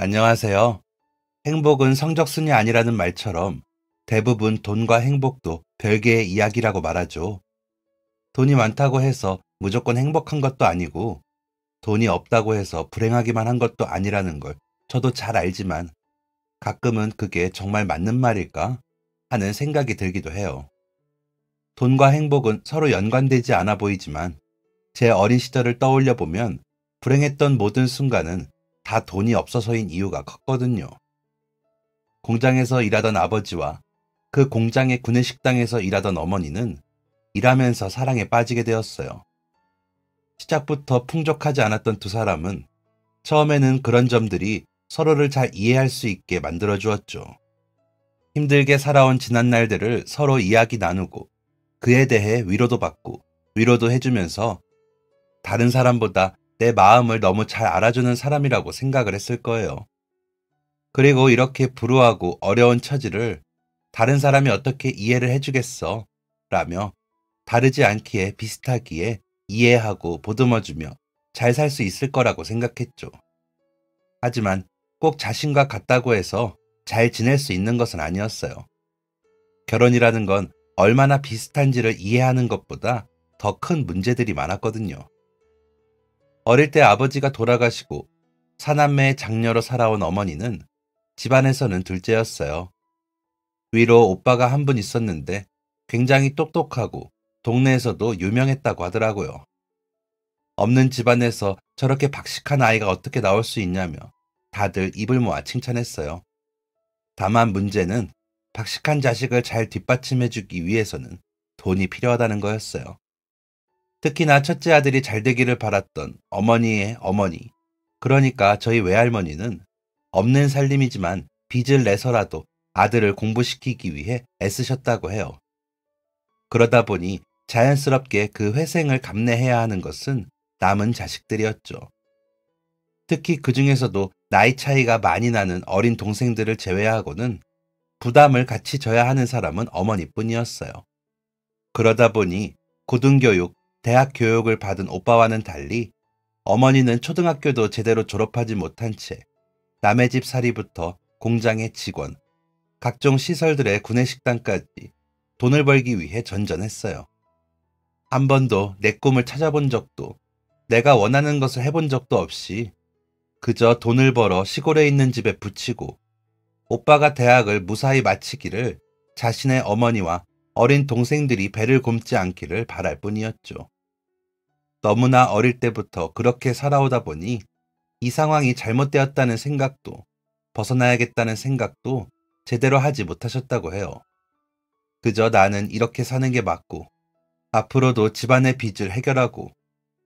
안녕하세요. 행복은 성적순이 아니라는 말처럼 대부분 돈과 행복도 별개의 이야기라고 말하죠. 돈이 많다고 해서 무조건 행복한 것도 아니고 돈이 없다고 해서 불행하기만 한 것도 아니라는 걸 저도 잘 알지만 가끔은 그게 정말 맞는 말일까 하는 생각이 들기도 해요. 돈과 행복은 서로 연관되지 않아 보이지만 제 어린 시절을 떠올려 보면 불행했던 모든 순간은 다 돈이 없어서인 이유가 컸거든요. 공장에서 일하던 아버지와 그 공장의 구내식당에서 일하던 어머니는 일하면서 사랑에 빠지게 되었어요. 시작부터 풍족하지 않았던 두 사람은 처음에는 그런 점들이 서로를 잘 이해할 수 있게 만들어 주었죠. 힘들게 살아온 지난 날들을 서로 이야기 나누고 그에 대해 위로도 받고 위로도 해주면서 다른 사람보다 내 마음을 너무 잘 알아주는 사람이라고 생각을 했을 거예요. 그리고 이렇게 불우하고 어려운 처지를 다른 사람이 어떻게 이해를 해주겠어? 라며 다르지 않기에 비슷하기에 이해하고 보듬어주며 잘 살 수 있을 거라고 생각했죠. 하지만 꼭 자신과 같다고 해서 잘 지낼 수 있는 것은 아니었어요. 결혼이라는 건 얼마나 비슷한지를 이해하는 것보다 더 큰 문제들이 많았거든요. 어릴 때 아버지가 돌아가시고 사남매의 장녀로 살아온 어머니는 집안에서는 둘째였어요. 위로 오빠가 한 분 있었는데 굉장히 똑똑하고 동네에서도 유명했다고 하더라고요. 없는 집안에서 저렇게 박식한 아이가 어떻게 나올 수 있냐며 다들 입을 모아 칭찬했어요. 다만 문제는 박식한 자식을 잘 뒷받침해주기 위해서는 돈이 필요하다는 거였어요. 특히나 첫째 아들이 잘 되기를 바랐던 어머니의 어머니, 그러니까 저희 외할머니는 없는 살림이지만 빚을 내서라도 아들을 공부시키기 위해 애쓰셨다고 해요. 그러다 보니 자연스럽게 그 회생을 감내해야 하는 것은 남은 자식들이었죠. 특히 그 중에서도 나이 차이가 많이 나는 어린 동생들을 제외하고는 부담을 같이 져야 하는 사람은 어머니뿐이었어요. 그러다 보니 고등교육, 대학 교육을 받은 오빠와는 달리 어머니는 초등학교도 제대로 졸업하지 못한 채 남의 집 살이부터 공장의 직원, 각종 시설들의 구내식당까지 돈을 벌기 위해 전전했어요. 한 번도 내 꿈을 찾아본 적도 내가 원하는 것을 해본 적도 없이 그저 돈을 벌어 시골에 있는 집에 붙이고 오빠가 대학을 무사히 마치기를 자신의 어머니와 어린 동생들이 배를 굼지 않기를 바랄 뿐이었죠. 너무나 어릴 때부터 그렇게 살아오다 보니 이 상황이 잘못되었다는 생각도 벗어나야겠다는 생각도 제대로 하지 못하셨다고 해요. 그저 나는 이렇게 사는 게 맞고 앞으로도 집안의 빚을 해결하고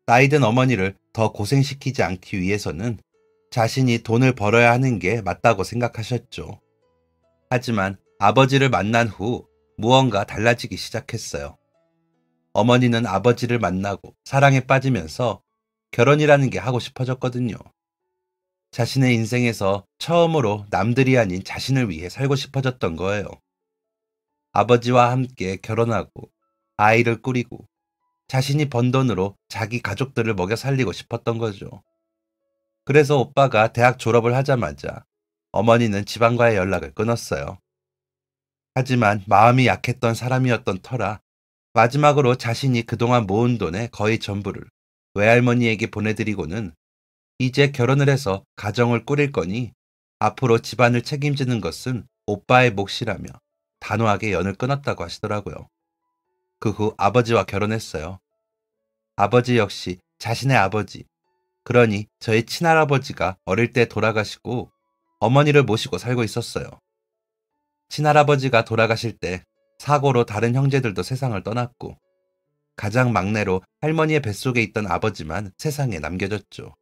나이든 어머니를 더 고생시키지 않기 위해서는 자신이 돈을 벌어야 하는 게 맞다고 생각하셨죠. 하지만 아버지를 만난 후 무언가 달라지기 시작했어요. 어머니는 아버지를 만나고 사랑에 빠지면서 결혼이라는 게 하고 싶어졌거든요. 자신의 인생에서 처음으로 남들이 아닌 자신을 위해 살고 싶어졌던 거예요. 아버지와 함께 결혼하고 아이를 꾸리고 자신이 번 돈으로 자기 가족들을 먹여 살리고 싶었던 거죠. 그래서 오빠가 대학 졸업을 하자마자 어머니는 집안과의 연락을 끊었어요. 하지만 마음이 약했던 사람이었던 터라 마지막으로 자신이 그동안 모은 돈의 거의 전부를 외할머니에게 보내드리고는 이제 결혼을 해서 가정을 꾸릴 거니 앞으로 집안을 책임지는 것은 오빠의 몫이라며 단호하게 연을 끊었다고 하시더라고요. 그 후 아버지와 결혼했어요. 아버지 역시 자신의 아버지, 그러니 저희 친할아버지가 어릴 때 돌아가시고 어머니를 모시고 살고 있었어요. 친할아버지가 돌아가실 때 사고로 다른 형제들도 세상을 떠났고 가장 막내로 할머니의 뱃속에 있던 아버지만 세상에 남겨졌죠.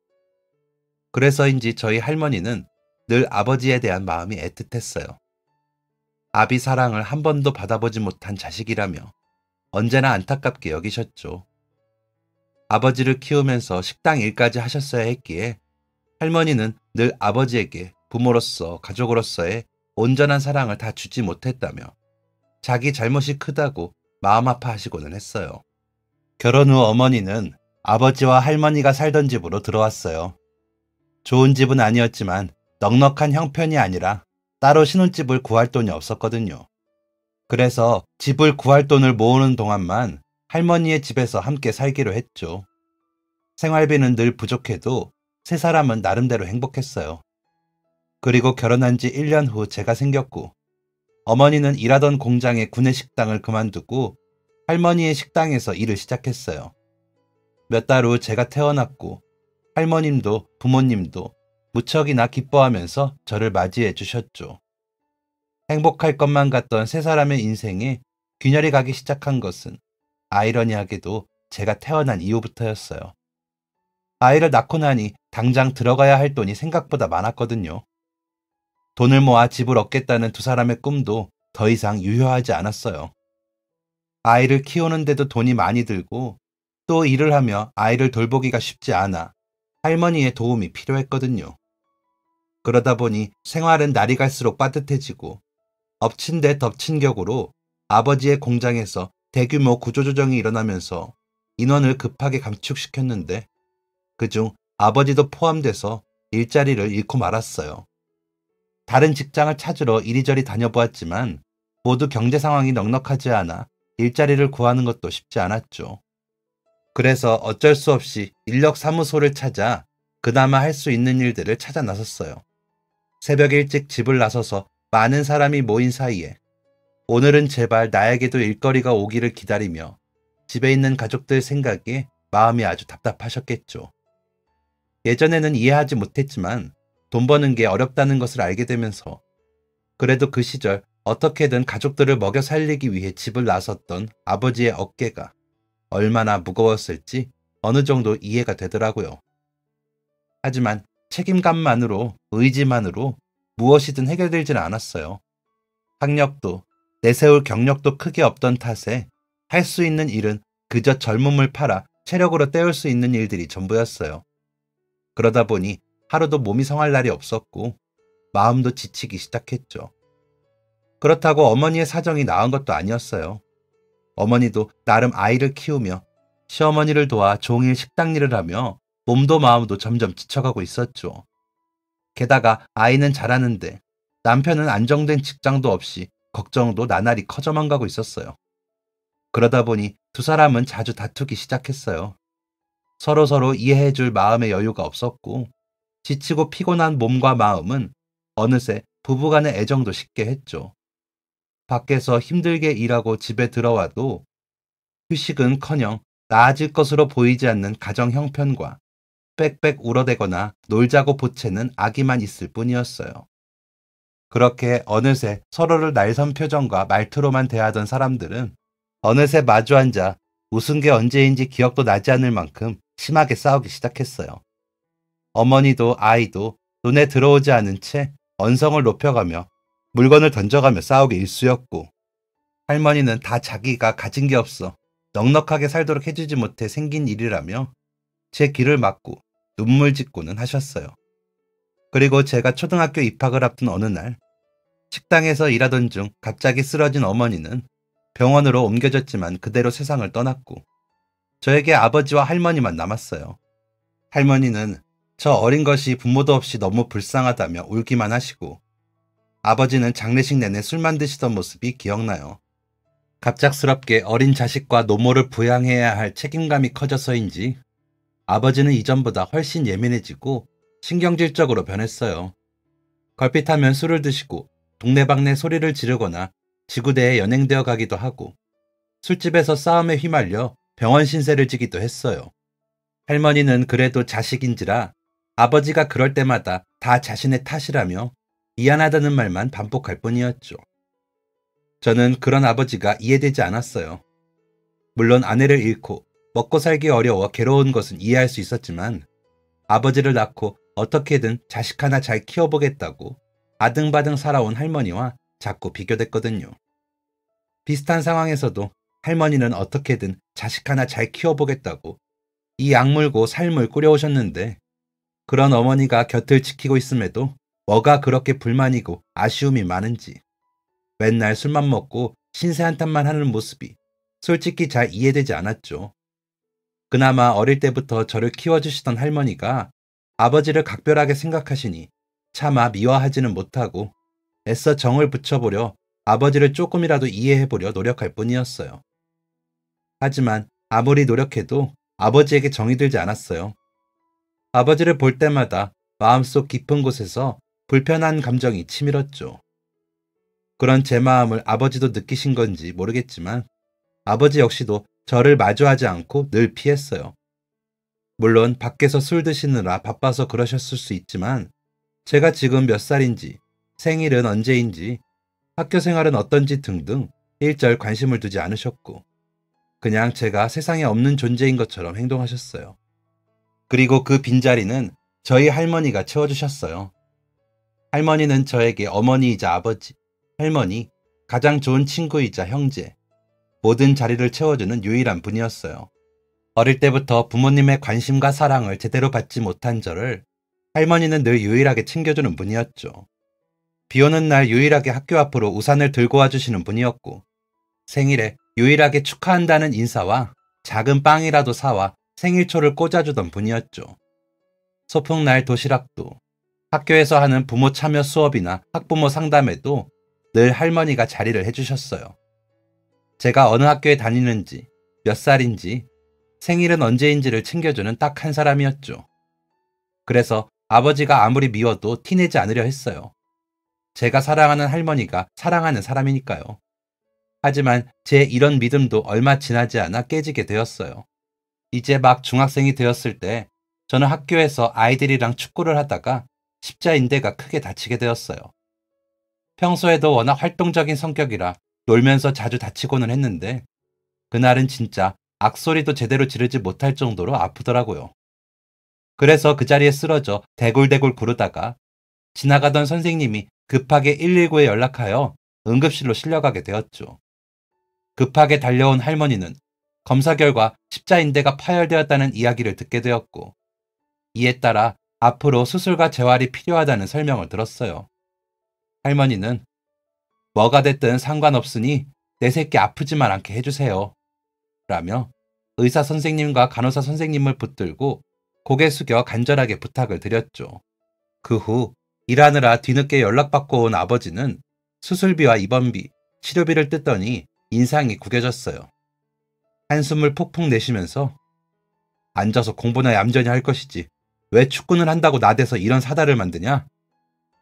그래서인지 저희 할머니는 늘 아버지에 대한 마음이 애틋했어요. 아비 사랑을 한 번도 받아보지 못한 자식이라며 언제나 안타깝게 여기셨죠. 아버지를 키우면서 식당 일까지 하셨어야 했기에 할머니는 늘 아버지에게 부모로서 가족으로서의 온전한 사랑을 다 주지 못했다며 자기 잘못이 크다고 마음 아파하시고는 했어요. 결혼 후 어머니는 아버지와 할머니가 살던 집으로 들어왔어요. 좋은 집은 아니었지만 넉넉한 형편이 아니라 따로 신혼집을 구할 돈이 없었거든요. 그래서 집을 구할 돈을 모으는 동안만 할머니의 집에서 함께 살기로 했죠. 생활비는 늘 부족해도 세 사람은 나름대로 행복했어요. 그리고 결혼한 지 1년 후 제가 생겼고, 어머니는 일하던 공장의 구내식당을 그만두고 할머니의 식당에서 일을 시작했어요. 몇 달 후 제가 태어났고, 할머님도 부모님도 무척이나 기뻐하면서 저를 맞이해 주셨죠. 행복할 것만 같던 세 사람의 인생에 균열이 가기 시작한 것은 아이러니하게도 제가 태어난 이후부터였어요. 아이를 낳고 나니 당장 들어가야 할 돈이 생각보다 많았거든요. 돈을 모아 집을 얻겠다는 두 사람의 꿈도 더 이상 유효하지 않았어요. 아이를 키우는데도 돈이 많이 들고 또 일을 하며 아이를 돌보기가 쉽지 않아 할머니의 도움이 필요했거든요. 그러다 보니 생활은 날이 갈수록 빠듯해지고 엎친 데 덮친 격으로 아버지의 공장에서 대규모 구조조정이 일어나면서 인원을 급하게 감축시켰는데 그중 아버지도 포함돼서 일자리를 잃고 말았어요. 다른 직장을 찾으러 이리저리 다녀보았지만 모두 경제 상황이 넉넉하지 않아 일자리를 구하는 것도 쉽지 않았죠. 그래서 어쩔 수 없이 인력사무소를 찾아 그나마 할 수 있는 일들을 찾아 나섰어요. 새벽 일찍 집을 나서서 많은 사람이 모인 사이에 오늘은 제발 나에게도 일거리가 오기를 기다리며 집에 있는 가족들 생각에 마음이 아주 답답하셨겠죠. 예전에는 이해하지 못했지만 돈 버는 게 어렵다는 것을 알게 되면서 그래도 그 시절 어떻게든 가족들을 먹여 살리기 위해 집을 나섰던 아버지의 어깨가 얼마나 무거웠을지 어느 정도 이해가 되더라고요. 하지만 책임감만으로, 의지만으로 무엇이든 해결되지는 않았어요. 학력도 내세울 경력도 크게 없던 탓에 할 수 있는 일은 그저 젊음을 팔아 체력으로 때울 수 있는 일들이 전부였어요. 그러다 보니 하루도 몸이 성할 날이 없었고 마음도 지치기 시작했죠. 그렇다고 어머니의 사정이 나은 것도 아니었어요. 어머니도 나름 아이를 키우며 시어머니를 도와 종일 식당 일을 하며 몸도 마음도 점점 지쳐가고 있었죠. 게다가 아이는 자라는데 남편은 안정된 직장도 없이 걱정도 나날이 커져만 가고 있었어요. 그러다 보니 두 사람은 자주 다투기 시작했어요. 서로서로 이해해줄 마음의 여유가 없었고 지치고 피곤한 몸과 마음은 어느새 부부간의 애정도 식게 했죠. 밖에서 힘들게 일하고 집에 들어와도 휴식은커녕 나아질 것으로 보이지 않는 가정 형편과 빽빽 울어대거나 놀자고 보채는 아기만 있을 뿐이었어요. 그렇게 어느새 서로를 날선 표정과 말투로만 대하던 사람들은 어느새 마주 앉아 웃은 게 언제인지 기억도 나지 않을 만큼 심하게 싸우기 시작했어요. 어머니도 아이도 눈에 들어오지 않은 채 언성을 높여가며 물건을 던져가며 싸우기 일쑤였고 할머니는 다 자기가 가진 게 없어 넉넉하게 살도록 해주지 못해 생긴 일이라며 제 귀를 막고 눈물 짓고는 하셨어요. 그리고 제가 초등학교 입학을 앞둔 어느 날 식당에서 일하던 중 갑자기 쓰러진 어머니는 병원으로 옮겨졌지만 그대로 세상을 떠났고 저에게 아버지와 할머니만 남았어요. 할머니는 저 어린 것이 부모도 없이 너무 불쌍하다며 울기만 하시고 아버지는 장례식 내내 술만 드시던 모습이 기억나요. 갑작스럽게 어린 자식과 노모를 부양해야 할 책임감이 커져서인지 아버지는 이전보다 훨씬 예민해지고 신경질적으로 변했어요. 걸핏하면 술을 드시고 동네방네 소리를 지르거나 지구대에 연행되어 가기도 하고 술집에서 싸움에 휘말려 병원 신세를 지기도 했어요. 할머니는 그래도 자식인지라 아버지가 그럴 때마다 다 자신의 탓이라며 미안하다는 말만 반복할 뿐이었죠. 저는 그런 아버지가 이해되지 않았어요. 물론 아내를 잃고 먹고 살기 어려워 괴로운 것은 이해할 수 있었지만 아버지를 낳고 어떻게든 자식 하나 잘 키워보겠다고 아등바등 살아온 할머니와 자꾸 비교됐거든요. 비슷한 상황에서도 할머니는 어떻게든 자식 하나 잘 키워보겠다고 이 약물고 삶을 꾸려오셨는데 그런 어머니가 곁을 지키고 있음에도 뭐가 그렇게 불만이고 아쉬움이 많은지 맨날 술만 먹고 신세 한탄만 하는 모습이 솔직히 잘 이해되지 않았죠. 그나마 어릴 때부터 저를 키워주시던 할머니가 아버지를 각별하게 생각하시니 차마 미워하지는 못하고 애써 정을 붙여보려 아버지를 조금이라도 이해해보려 노력할 뿐이었어요. 하지만 아무리 노력해도 아버지에게 정이 들지 않았어요. 아버지를 볼 때마다 마음속 깊은 곳에서 불편한 감정이 치밀었죠. 그런 제 마음을 아버지도 느끼신 건지 모르겠지만 아버지 역시도 저를 마주하지 않고 늘 피했어요. 물론 밖에서 술 드시느라 바빠서 그러셨을 수 있지만 제가 지금 몇 살인지, 생일은 언제인지, 학교 생활은 어떤지 등등 일절 관심을 두지 않으셨고 그냥 제가 세상에 없는 존재인 것처럼 행동하셨어요. 그리고 그 빈자리는 저희 할머니가 채워주셨어요. 할머니는 저에게 어머니이자 아버지, 할머니, 가장 좋은 친구이자 형제, 모든 자리를 채워주는 유일한 분이었어요. 어릴 때부터 부모님의 관심과 사랑을 제대로 받지 못한 저를 할머니는 늘 유일하게 챙겨주는 분이었죠. 비 오는 날 유일하게 학교 앞으로 우산을 들고 와주시는 분이었고 생일에 유일하게 축하한다는 인사와 작은 빵이라도 사와 생일초를 꽂아주던 분이었죠. 소풍날 도시락도, 학교에서 하는 부모 참여 수업이나 학부모 상담에도 늘 할머니가 자리를 해주셨어요. 제가 어느 학교에 다니는지, 몇 살인지, 생일은 언제인지를 챙겨주는 딱 한 사람이었죠. 그래서 아버지가 아무리 미워도 티내지 않으려 했어요. 제가 사랑하는 할머니가 사랑하는 사람이니까요. 하지만 제 이런 믿음도 얼마 지나지 않아 깨지게 되었어요. 이제 막 중학생이 되었을 때 저는 학교에서 아이들이랑 축구를 하다가 십자인대가 크게 다치게 되었어요. 평소에도 워낙 활동적인 성격이라 놀면서 자주 다치고는 했는데 그날은 진짜 악소리도 제대로 지르지 못할 정도로 아프더라고요. 그래서 그 자리에 쓰러져 대굴대굴 구르다가 지나가던 선생님이 급하게 119에 연락하여 응급실로 실려가게 되었죠. 급하게 달려온 할머니는 검사 결과 십자인대가 파열되었다는 이야기를 듣게 되었고 이에 따라 앞으로 수술과 재활이 필요하다는 설명을 들었어요. 할머니는 뭐가 됐든 상관없으니 내 새끼 아프지만 않게 해주세요. 라며 의사 선생님과 간호사 선생님을 붙들고 고개 숙여 간절하게 부탁을 드렸죠. 그 후 일하느라 뒤늦게 연락받고 온 아버지는 수술비와 입원비, 치료비를 뜯더니 인상이 구겨졌어요. 한숨을 푹푹 내쉬면서 앉아서 공부나 얌전히 할 것이지 왜 축구는 한다고 나대서 이런 사달을 만드냐?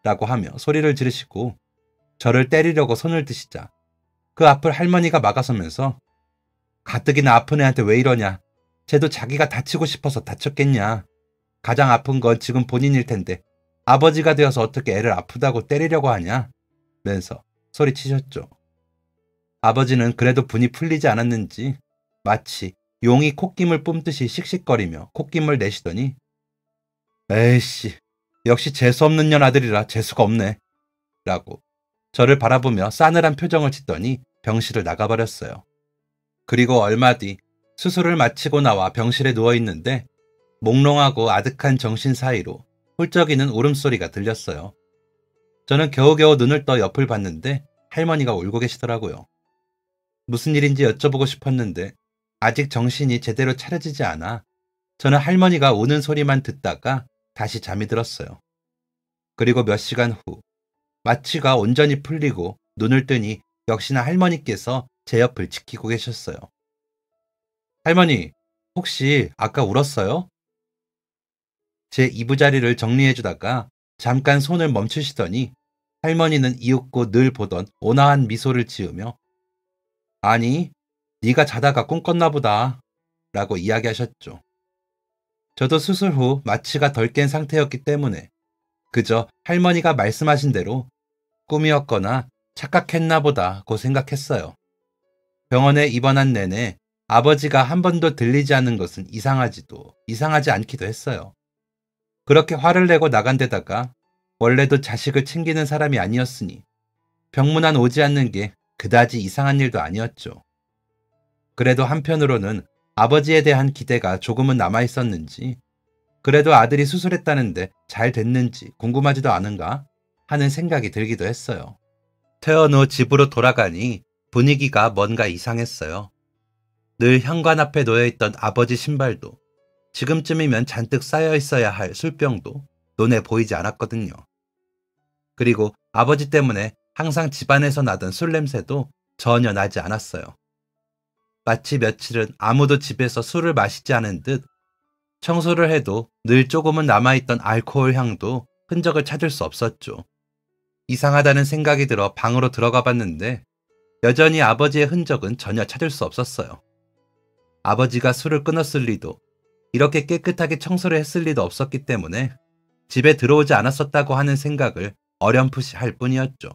라고 하며 소리를 지르시고 저를 때리려고 손을 드시자 그 앞을 할머니가 막아서면서 가뜩이나 아픈 애한테 왜 이러냐? 쟤도 자기가 다치고 싶어서 다쳤겠냐? 가장 아픈 건 지금 본인일 텐데 아버지가 되어서 어떻게 애를 아프다고 때리려고 하냐? 면서 소리치셨죠. 아버지는 그래도 분이 풀리지 않았는지 마치 용이 콧김을 뿜듯이 씩씩거리며 콧김을 내시더니 에이씨, 역시 재수없는 년 아들이라 재수가 없네. 라고 저를 바라보며 싸늘한 표정을 짓더니 병실을 나가버렸어요. 그리고 얼마 뒤 수술을 마치고 나와 병실에 누워있는데 몽롱하고 아득한 정신 사이로 훌쩍이는 울음소리가 들렸어요. 저는 겨우겨우 눈을 떠 옆을 봤는데 할머니가 울고 계시더라고요. 무슨 일인지 여쭤보고 싶었는데 아직 정신이 제대로 차려지지 않아 저는 할머니가 우는 소리만 듣다가 다시 잠이 들었어요. 그리고 몇 시간 후 마취가 온전히 풀리고 눈을 뜨니 역시나 할머니께서 제 옆을 지키고 계셨어요. 할머니, 혹시 아까 울었어요? 제 이부자리를 정리해주다가 잠깐 손을 멈추시더니 할머니는 이윽고 늘 보던 온화한 미소를 지으며 아니, 네가 자다가 꿈 꿨나 보다 라고 이야기하셨죠. 저도 수술 후 마취가 덜 깬 상태였기 때문에 그저 할머니가 말씀하신 대로 꿈이었거나 착각했나 보다고 생각했어요. 병원에 입원한 내내 아버지가 한 번도 들리지 않는 것은 이상하지 않기도 했어요. 그렇게 화를 내고 나간 데다가 원래도 자식을 챙기는 사람이 아니었으니 병문안 오지 않는 게 그다지 이상한 일도 아니었죠. 그래도 한편으로는 아버지에 대한 기대가 조금은 남아있었는지 그래도 아들이 수술했다는데 잘 됐는지 궁금하지도 않은가 하는 생각이 들기도 했어요. 퇴원 후 집으로 돌아가니 분위기가 뭔가 이상했어요. 늘 현관 앞에 놓여있던 아버지 신발도 지금쯤이면 잔뜩 쌓여 있어야 할 술병도 눈에 보이지 않았거든요. 그리고 아버지 때문에 항상 집안에서 나던 술 냄새도 전혀 나지 않았어요. 마치 며칠은 아무도 집에서 술을 마시지 않은 듯 청소를 해도 늘 조금은 남아있던 알코올 향도 흔적을 찾을 수 없었죠. 이상하다는 생각이 들어 방으로 들어가 봤는데 여전히 아버지의 흔적은 전혀 찾을 수 없었어요. 아버지가 술을 끊었을 리도, 이렇게 깨끗하게 청소를 했을 리도 없었기 때문에 집에 들어오지 않았었다고 하는 생각을 어렴풋이 할 뿐이었죠.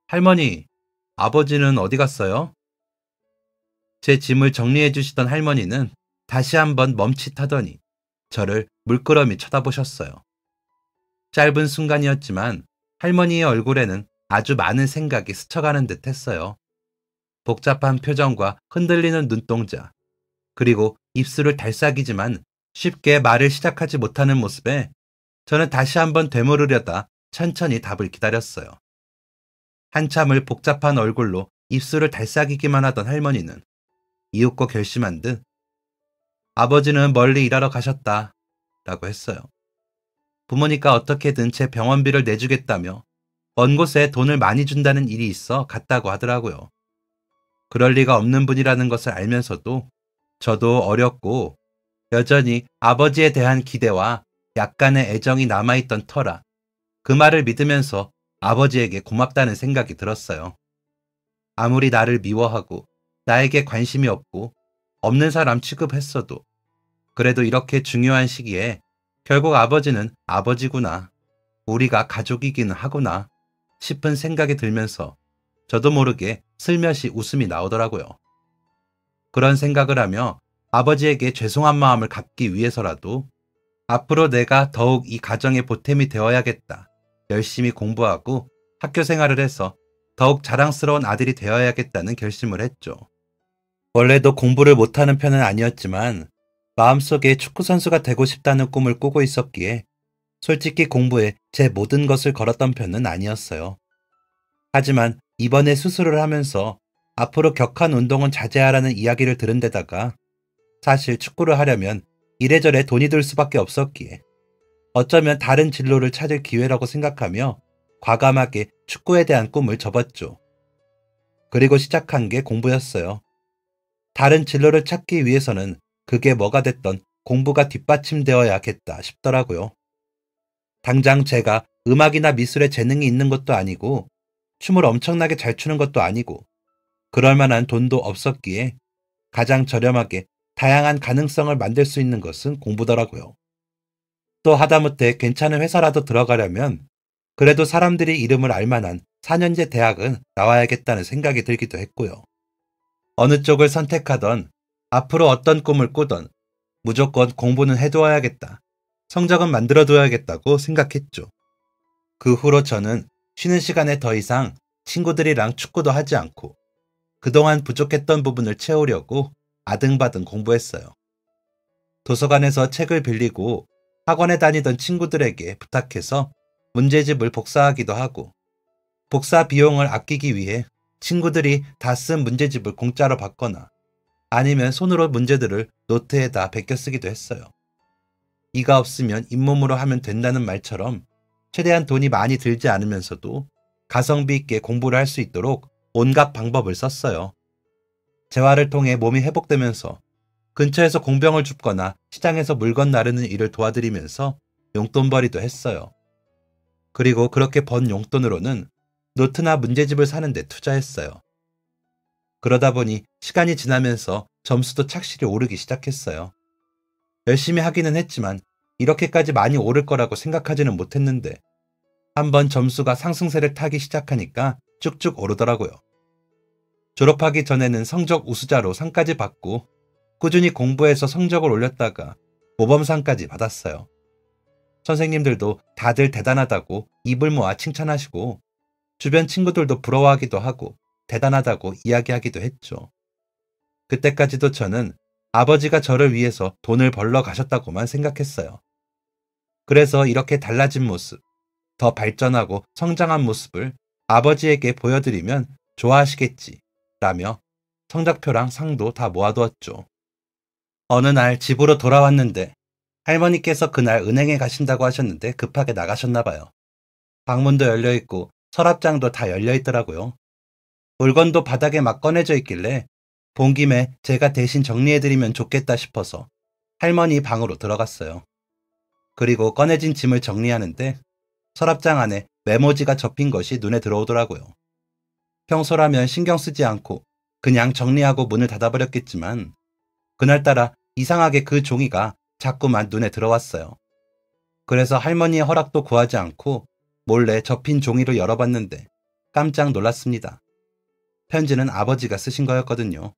할머니, 아버지는 어디 갔어요? 제 짐을 정리해 주시던 할머니는 다시 한번 멈칫하더니 저를 물끄러미 쳐다보셨어요. 짧은 순간이었지만 할머니의 얼굴에는 아주 많은 생각이 스쳐가는 듯 했어요. 복잡한 표정과 흔들리는 눈동자, 그리고 입술을 달싹이지만 쉽게 말을 시작하지 못하는 모습에 저는 다시 한번 되물으려다 천천히 답을 기다렸어요. 한참을 복잡한 얼굴로 입술을 달싹이기만 하던 할머니는 이윽고 결심한 듯 아버지는 멀리 일하러 가셨다 라고 했어요. 부모니까 어떻게든 제 병원비를 내주겠다며 먼 곳에 돈을 많이 준다는 일이 있어 갔다고 하더라고요. 그럴 리가 없는 분이라는 것을 알면서도 저도 어렸고 여전히 아버지에 대한 기대와 약간의 애정이 남아있던 터라 그 말을 믿으면서 아버지에게 고맙다는 생각이 들었어요. 아무리 나를 미워하고 나에게 관심이 없고 없는 사람 취급했어도 그래도 이렇게 중요한 시기에 결국 아버지는 아버지구나, 우리가 가족이기는 하구나 싶은 생각이 들면서 저도 모르게 슬며시 웃음이 나오더라고요. 그런 생각을 하며 아버지에게 죄송한 마음을 갚기 위해서라도 앞으로 내가 더욱 이 가정의 보탬이 되어야겠다. 열심히 공부하고 학교 생활을 해서 더욱 자랑스러운 아들이 되어야겠다는 결심을 했죠. 원래도 공부를 못하는 편은 아니었지만 마음속에 축구선수가 되고 싶다는 꿈을 꾸고 있었기에 솔직히 공부에 제 모든 것을 걸었던 편은 아니었어요. 하지만 이번에 수술을 하면서 앞으로 격한 운동은 자제하라는 이야기를 들은 데다가 사실 축구를 하려면 이래저래 돈이 들 수밖에 없었기에 어쩌면 다른 진로를 찾을 기회라고 생각하며 과감하게 축구에 대한 꿈을 접었죠. 그리고 시작한 게 공부였어요. 다른 진로를 찾기 위해서는 그게 뭐가 됐던 공부가 뒷받침되어야겠다 싶더라고요. 당장 제가 음악이나 미술에 재능이 있는 것도 아니고 춤을 엄청나게 잘 추는 것도 아니고 그럴 만한 돈도 없었기에 가장 저렴하게 다양한 가능성을 만들 수 있는 것은 공부더라고요. 또 하다못해 괜찮은 회사라도 들어가려면 그래도 사람들이 이름을 알만한 4년제 대학은 나와야겠다는 생각이 들기도 했고요. 어느 쪽을 선택하던 앞으로 어떤 꿈을 꾸던 무조건 공부는 해두어야겠다. 성적은 만들어둬야겠다고 생각했죠. 그 후로 저는 쉬는 시간에 더 이상 친구들이랑 축구도 하지 않고 그동안 부족했던 부분을 채우려고 아등바등 공부했어요. 도서관에서 책을 빌리고 학원에 다니던 친구들에게 부탁해서 문제집을 복사하기도 하고 복사 비용을 아끼기 위해 친구들이 다 쓴 문제집을 공짜로 받거나 아니면 손으로 문제들을 노트에다 베껴 쓰기도 했어요. 이가 없으면 잇몸으로 하면 된다는 말처럼 최대한 돈이 많이 들지 않으면서도 가성비 있게 공부를 할 수 있도록 온갖 방법을 썼어요. 재활을 통해 몸이 회복되면서 근처에서 공병을 줍거나 시장에서 물건 나르는 일을 도와드리면서 용돈벌이도 했어요. 그리고 그렇게 번 용돈으로는 노트나 문제집을 사는 데 투자했어요. 그러다 보니 시간이 지나면서 점수도 착실히 오르기 시작했어요. 열심히 하기는 했지만 이렇게까지 많이 오를 거라고 생각하지는 못했는데 한번 점수가 상승세를 타기 시작하니까 쭉쭉 오르더라고요. 졸업하기 전에는 성적 우수자로 상까지 받고 꾸준히 공부해서 성적을 올렸다가 모범상까지 받았어요. 선생님들도 다들 대단하다고 입을 모아 칭찬하시고 주변 친구들도 부러워하기도 하고 대단하다고 이야기하기도 했죠. 그때까지도 저는 아버지가 저를 위해서 돈을 벌러 가셨다고만 생각했어요. 그래서 이렇게 달라진 모습, 더 발전하고 성장한 모습을 아버지에게 보여드리면 좋아하시겠지 라며 성적표랑 상도 다 모아두었죠. 어느 날 집으로 돌아왔는데 할머니께서 그날 은행에 가신다고 하셨는데 급하게 나가셨나 봐요. 방문도 열려있고 서랍장도 다 열려있더라고요. 물건도 바닥에 막 꺼내져 있길래 본 김에 제가 대신 정리해드리면 좋겠다 싶어서 할머니 방으로 들어갔어요. 그리고 꺼내진 짐을 정리하는데 서랍장 안에 메모지가 접힌 것이 눈에 들어오더라고요. 평소라면 신경 쓰지 않고 그냥 정리하고 문을 닫아버렸겠지만 그날따라 이상하게 그 종이가 자꾸만 눈에 들어왔어요. 그래서 할머니의 허락도 구하지 않고 몰래 접힌 종이를 열어봤는데 깜짝 놀랐습니다. 편지는 아버지가 쓰신 거였거든요.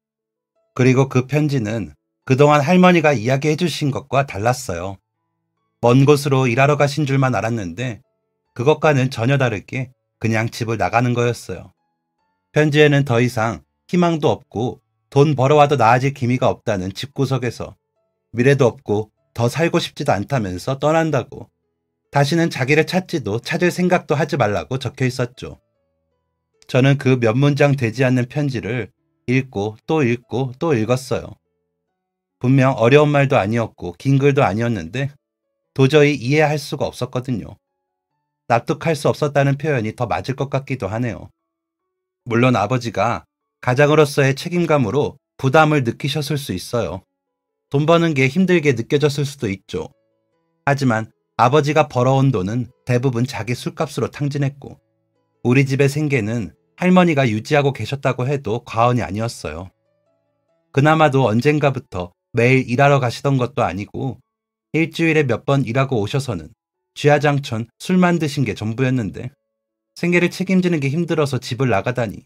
그리고 그 편지는 그동안 할머니가 이야기해 주신 것과 달랐어요. 먼 곳으로 일하러 가신 줄만 알았는데 그것과는 전혀 다르게 그냥 집을 나가는 거였어요. 편지에는 더 이상 희망도 없고 돈 벌어와도 나아질 기미가 없다는 집구석에서 미래도 없고 더 살고 싶지도 않다면서 떠난다고, 다시는 자기를 찾지도 찾을 생각도 하지 말라고 적혀 있었죠. 저는 그 몇 문장 되지 않는 편지를 읽고 또 읽고 또 읽었어요. 분명 어려운 말도 아니었고 긴 글도 아니었는데 도저히 이해할 수가 없었거든요. 납득할 수 없었다는 표현이 더 맞을 것 같기도 하네요. 물론 아버지가 가장으로서의 책임감으로 부담을 느끼셨을 수 있어요. 돈 버는 게 힘들게 느껴졌을 수도 있죠. 하지만 아버지가 벌어온 돈은 대부분 자기 술값으로 탕진했고 우리 집의 생계는 할머니가 유지하고 계셨다고 해도 과언이 아니었어요. 그나마도 언젠가부터 매일 일하러 가시던 것도 아니고 일주일에 몇 번 일하고 오셔서는 쥐야장천 술만 드신 게 전부였는데 생계를 책임지는 게 힘들어서 집을 나가다니.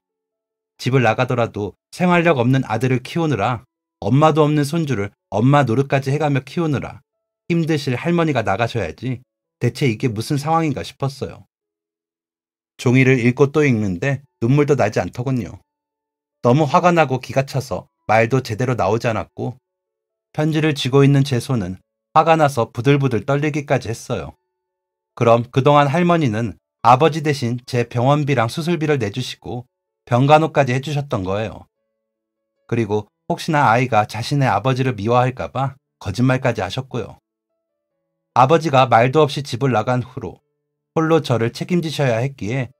집을 나가더라도 생활력 없는 아들을 키우느라, 엄마도 없는 손주를 엄마 노릇까지 해가며 키우느라 힘드실 할머니가 나가셔야지 대체 이게 무슨 상황인가 싶었어요. 종이를 읽고 또 읽는데 눈물도 나지 않더군요. 너무 화가 나고 기가 차서 말도 제대로 나오지 않았고 편지를 쥐고 있는 제 손은 화가 나서 부들부들 떨리기까지 했어요. 그럼 그동안 할머니는 아버지 대신 제 병원비랑 수술비를 내주시고 병간호까지 해주셨던 거예요. 그리고 혹시나 아이가 자신의 아버지를 미워할까봐 거짓말까지 하셨고요. 아버지가 말도 없이 집을 나간 후로 홀로 저를 책임지셔야 했기에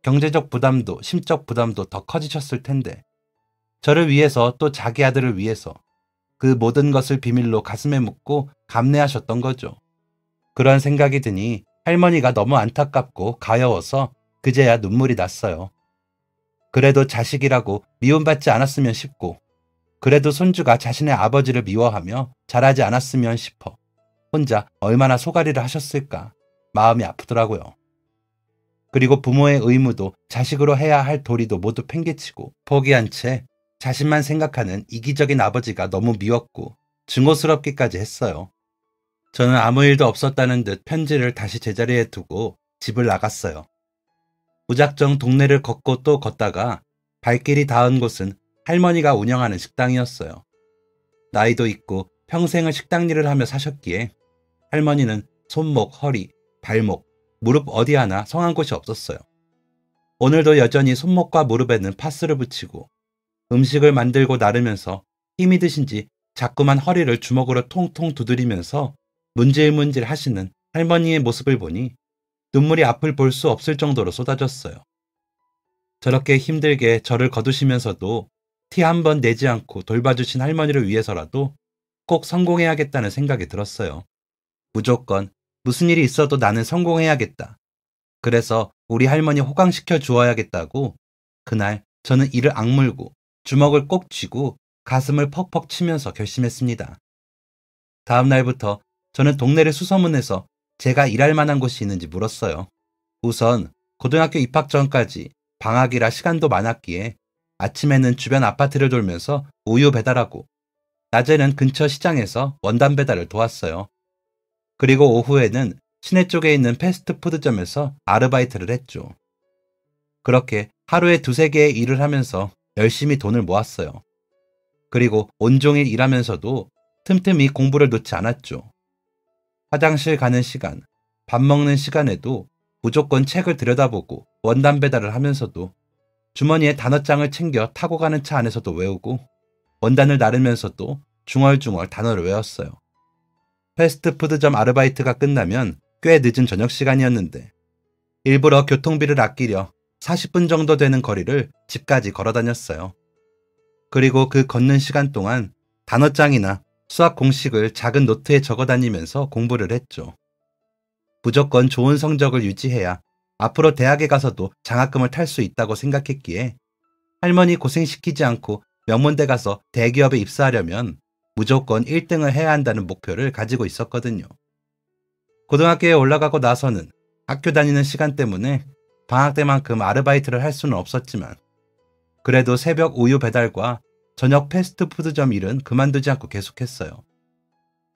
경제적 부담도 심적 부담도 더 커지셨을 텐데 저를 위해서 또 자기 아들을 위해서 그 모든 것을 비밀로 가슴에 묻고 감내하셨던 거죠. 그런 생각이 드니 할머니가 너무 안타깝고 가여워서 그제야 눈물이 났어요. 그래도 자식이라고 미움받지 않았으면 싶고 그래도 손주가 자신의 아버지를 미워하며 자라지 않았으면 싶어 혼자 얼마나 소가리를 하셨을까 마음이 아프더라고요. 그리고 부모의 의무도 자식으로 해야 할 도리도 모두 팽개치고 포기한 채 자신만 생각하는 이기적인 아버지가 너무 미웠고 증오스럽기까지 했어요. 저는 아무 일도 없었다는 듯 편지를 다시 제자리에 두고 집을 나갔어요. 무작정 동네를 걷고 또 걷다가 발길이 닿은 곳은 할머니가 운영하는 식당이었어요. 나이도 있고 평생을 식당 일을 하며 사셨기에 할머니는 손목, 허리, 발목, 무릎 어디 하나 성한 곳이 없었어요. 오늘도 여전히 손목과 무릎에는 파스를 붙이고 음식을 만들고 나르면서 힘이 드신지 자꾸만 허리를 주먹으로 통통 두드리면서 문질문질 하시는 할머니의 모습을 보니 눈물이 앞을 볼 수 없을 정도로 쏟아졌어요. 저렇게 힘들게 저를 거두시면서도 티 한 번 내지 않고 돌봐주신 할머니를 위해서라도 꼭 성공해야겠다는 생각이 들었어요. 무조건 무슨 일이 있어도 나는 성공해야겠다. 그래서 우리 할머니 호강시켜 주어야겠다고 그날 저는 이를 악물고 주먹을 꼭 쥐고 가슴을 퍽퍽 치면서 결심했습니다. 다음 날부터 저는 동네를 수소문해서 제가 일할 만한 곳이 있는지 물었어요. 우선 고등학교 입학 전까지 방학이라 시간도 많았기에 아침에는 주변 아파트를 돌면서 우유 배달하고 낮에는 근처 시장에서 원단 배달을 도왔어요. 그리고 오후에는 시내 쪽에 있는 패스트푸드점에서 아르바이트를 했죠. 그렇게 하루에 두세 개의 일을 하면서 열심히 돈을 모았어요. 그리고 온종일 일하면서도 틈틈이 공부를 놓지 않았죠. 화장실 가는 시간, 밥 먹는 시간에도 무조건 책을 들여다보고 원단 배달을 하면서도 주머니에 단어장을 챙겨 타고 가는 차 안에서도 외우고 원단을 나르면서도 중얼중얼 단어를 외웠어요. 패스트푸드점 아르바이트가 끝나면 꽤 늦은 저녁 시간이었는데 일부러 교통비를 아끼려 40분 정도 되는 거리를 집까지 걸어 다녔어요. 그리고 그 걷는 시간 동안 단어장이나 수학 공식을 작은 노트에 적어 다니면서 공부를 했죠. 무조건 좋은 성적을 유지해야 앞으로 대학에 가서도 장학금을 탈 수 있다고 생각했기에 할머니 고생시키지 않고 명문대 가서 대기업에 입사하려면 무조건 1등을 해야 한다는 목표를 가지고 있었거든요. 고등학교에 올라가고 나서는 학교 다니는 시간 때문에 방학 때만큼 아르바이트를 할 수는 없었지만 그래도 새벽 우유 배달과 저녁 패스트푸드점 일은 그만두지 않고 계속했어요.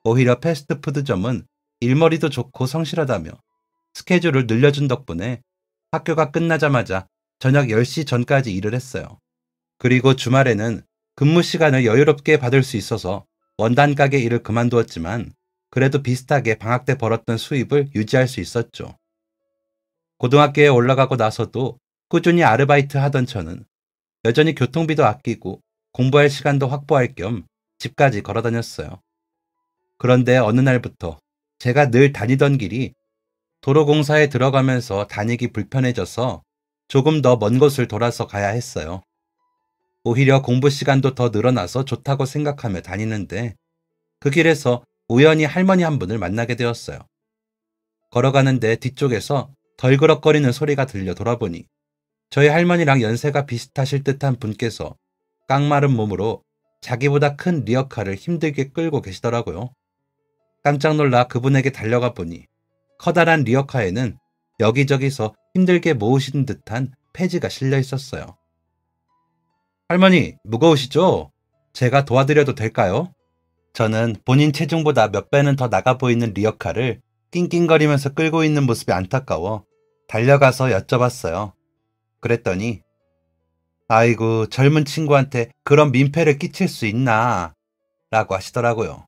오히려 패스트푸드점은 일머리도 좋고 성실하다며 스케줄을 늘려준 덕분에 학교가 끝나자마자 저녁 10시 전까지 일을 했어요. 그리고 주말에는 근무 시간을 여유롭게 받을 수 있어서 원단 가게 일을 그만두었지만 그래도 비슷하게 방학 때 벌었던 수입을 유지할 수 있었죠. 고등학교에 올라가고 나서도 꾸준히 아르바이트 하던 저는 여전히 교통비도 아끼고 공부할 시간도 확보할 겸 집까지 걸어 다녔어요. 그런데 어느 날부터 제가 늘 다니던 길이 도로공사에 들어가면서 다니기 불편해져서 조금 더 먼 곳을 돌아서 가야 했어요. 오히려 공부 시간도 더 늘어나서 좋다고 생각하며 다니는데 그 길에서 우연히 할머니 한 분을 만나게 되었어요. 걸어가는데 뒤쪽에서 덜그럭거리는 소리가 들려 돌아보니 저희 할머니랑 연세가 비슷하실 듯한 분께서 깡마른 몸으로 자기보다 큰 리어카를 힘들게 끌고 계시더라고요. 깜짝 놀라 그분에게 달려가 보니 커다란 리어카에는 여기저기서 힘들게 모으신 듯한 폐지가 실려 있었어요. 할머니, 무거우시죠? 제가 도와드려도 될까요? 저는 본인 체중보다 몇 배는 더 나가 보이는 리어카를 낑낑거리면서 끌고 있는 모습이 안타까워 달려가서 여쭤봤어요. 그랬더니 아이고, 젊은 친구한테 그런 민폐를 끼칠 수 있나? 라고 하시더라고요.